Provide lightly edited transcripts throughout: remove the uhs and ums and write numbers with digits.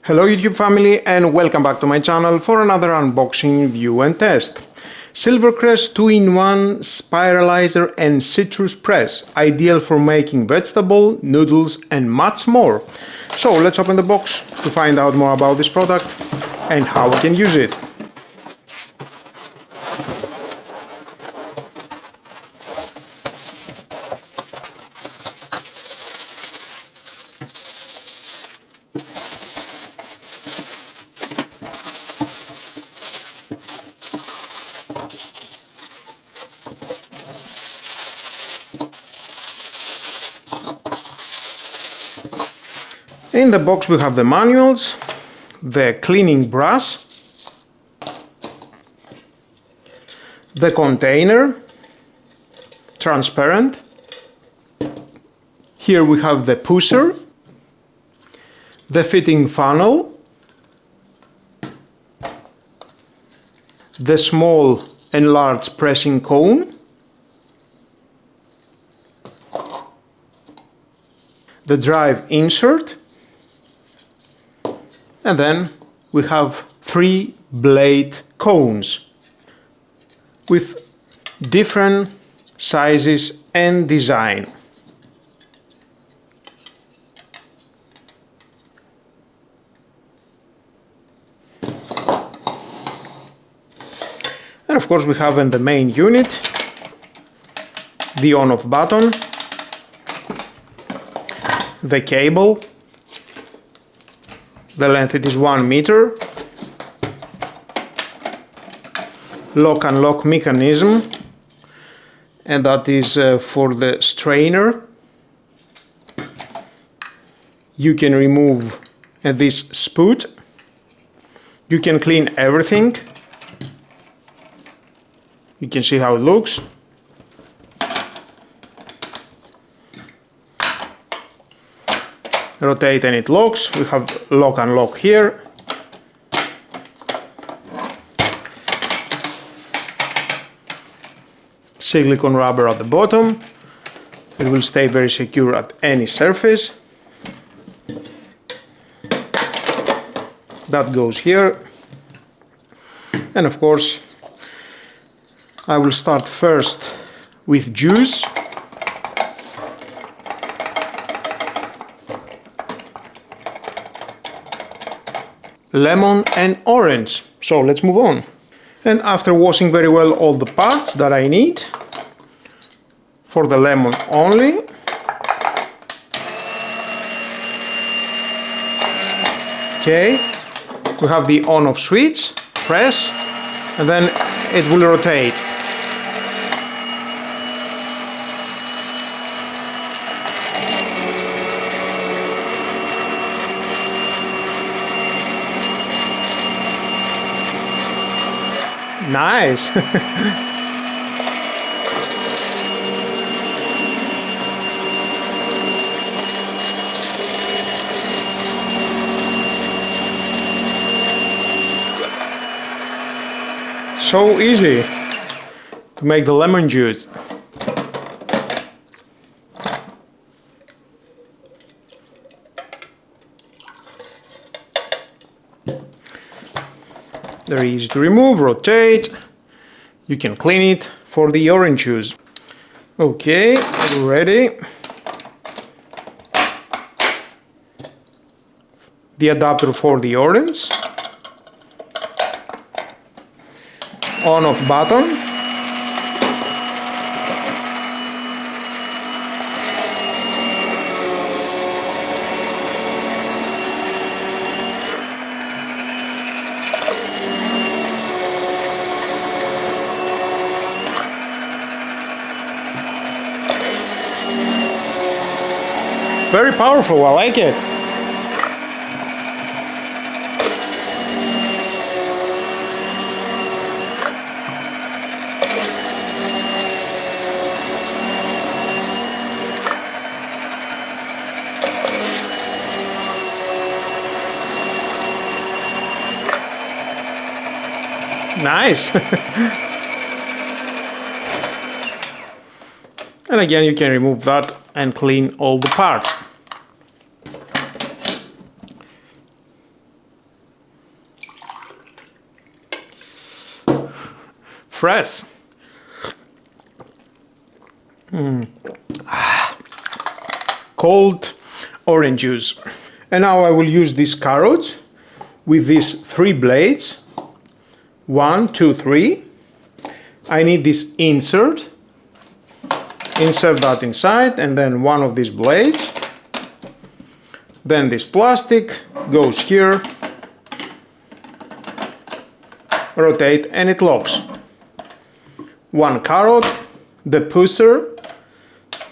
Hello YouTube family and welcome back to my channel for another unboxing, review and test. Silvercrest 2-in-1 Spiralizer and Citrus Press, ideal for making vegetable, noodles and much more. So let's open the box to find out more about this product and how we can use it. In the box we have the manuals, the cleaning brush, the container, transparent. Here we have the pusher, the fitting funnel, the small and large pressing cone, the drive insert, and then we have 3 blade cones with different sizes and design. And of course we have in the main unit the on-off button, the cable. The length it is 1 meter, lock and lock mechanism, and that is for the strainer. You can remove this spout. You can clean everything. You can see how it looks. Rotate and it locks. We have lock and lock here. Silicone rubber at the bottom. It will stay very secure at any surface. That goes here. And of course, I will start first with juice. Lemon and orange. So let's move on. And after washing very well all the parts that I need, for the lemon only, okay, we have the on-off switch, press, and then it will rotate. Nice! So easy to make the lemon juice. Very easy to remove, rotate. You can clean it for the orange juice. Okay, ready. The adapter for the orange. On-off button. Very powerful, I like it. Nice. And again, you can remove that and clean all the parts. fresh. Cold orange juice. And now I will use these carrots with these 3 blades. 1, 2, 3. I need this insert. Insert that inside, and then one of these blades. Then this plastic goes here. Rotate and it locks. 1 carrot, the pusher,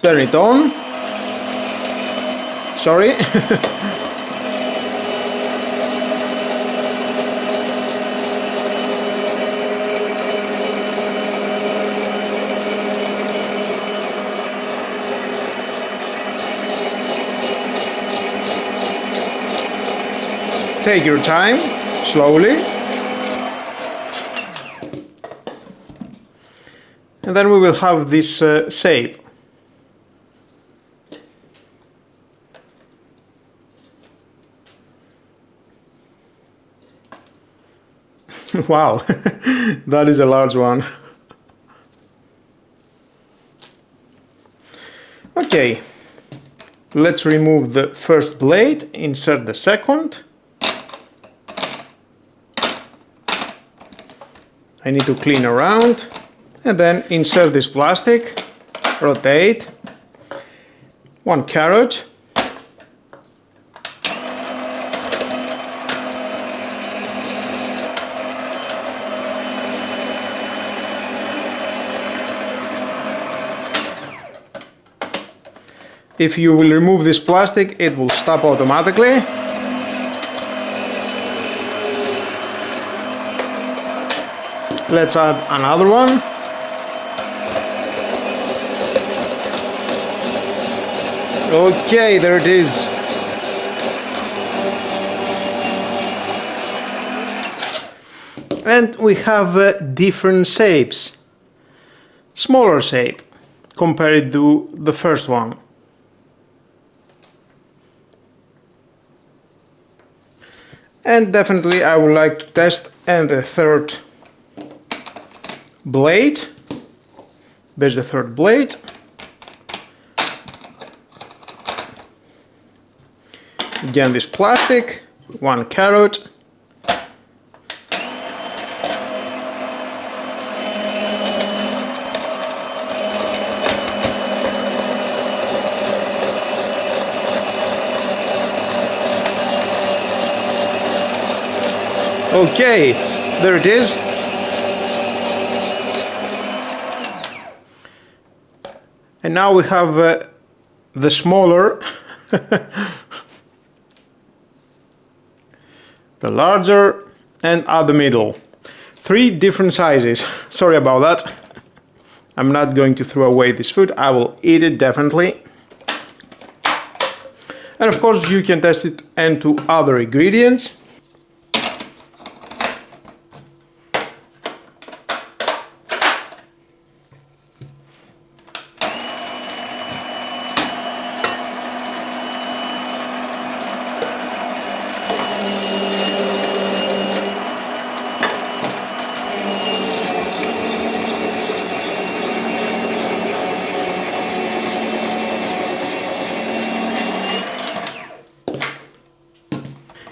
turn it on. Sorry. Take your time, slowly. And then we will have this shape. Wow, that is a large one. Okay, let's remove the first blade, insert the second. I need to clean around. And then insert this plastic, rotate, 1 carrot, if you will remove this plastic, it will stop automatically. Let's add another one. Okay, there it is. And we have different shapes. Smaller shape compared to the first one. And definitely I would like to test and the third blade. There's the third blade. Again, this plastic, 1 carrot. Okay, there it is. And now we have the smaller, the larger, and at the middle. 3 different sizes. Sorry about that. I'm not going to throw away this food. I will eat it definitely. And of course you can test it into other ingredients.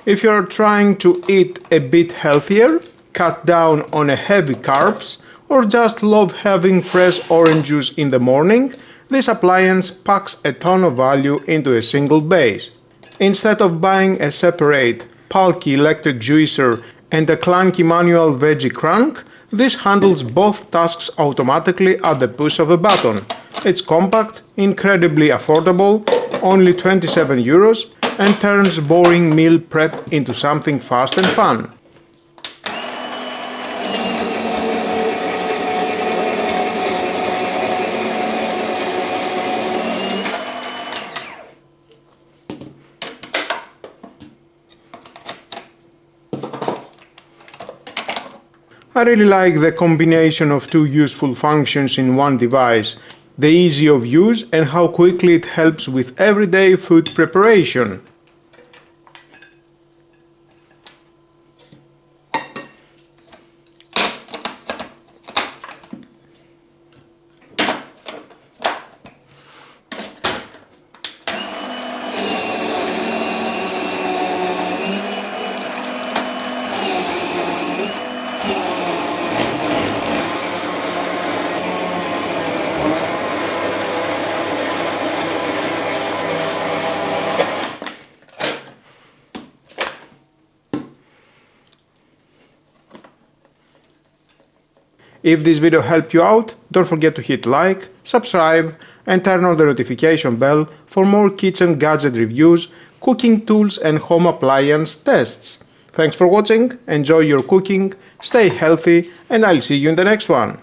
If you are trying to eat a bit healthier, cut down on a heavy carbs, or just love having fresh orange juice in the morning, this appliance packs a ton of value into a single base. Instead of buying a separate, bulky electric juicer and a clunky manual veggie crank, this handles both tasks automatically at the push of a button. It's compact, incredibly affordable, only 27 euros, and turns boring meal prep into something fast and fun. I really like the combination of 2 useful functions in one device, the ease of use and how quickly it helps with everyday food preparation. If this video helped you out, don't forget to hit like, subscribe, and turn on the notification bell for more kitchen gadget reviews, cooking tools, and home appliance tests. Thanks for watching, enjoy your cooking, stay healthy, and I'll see you in the next one.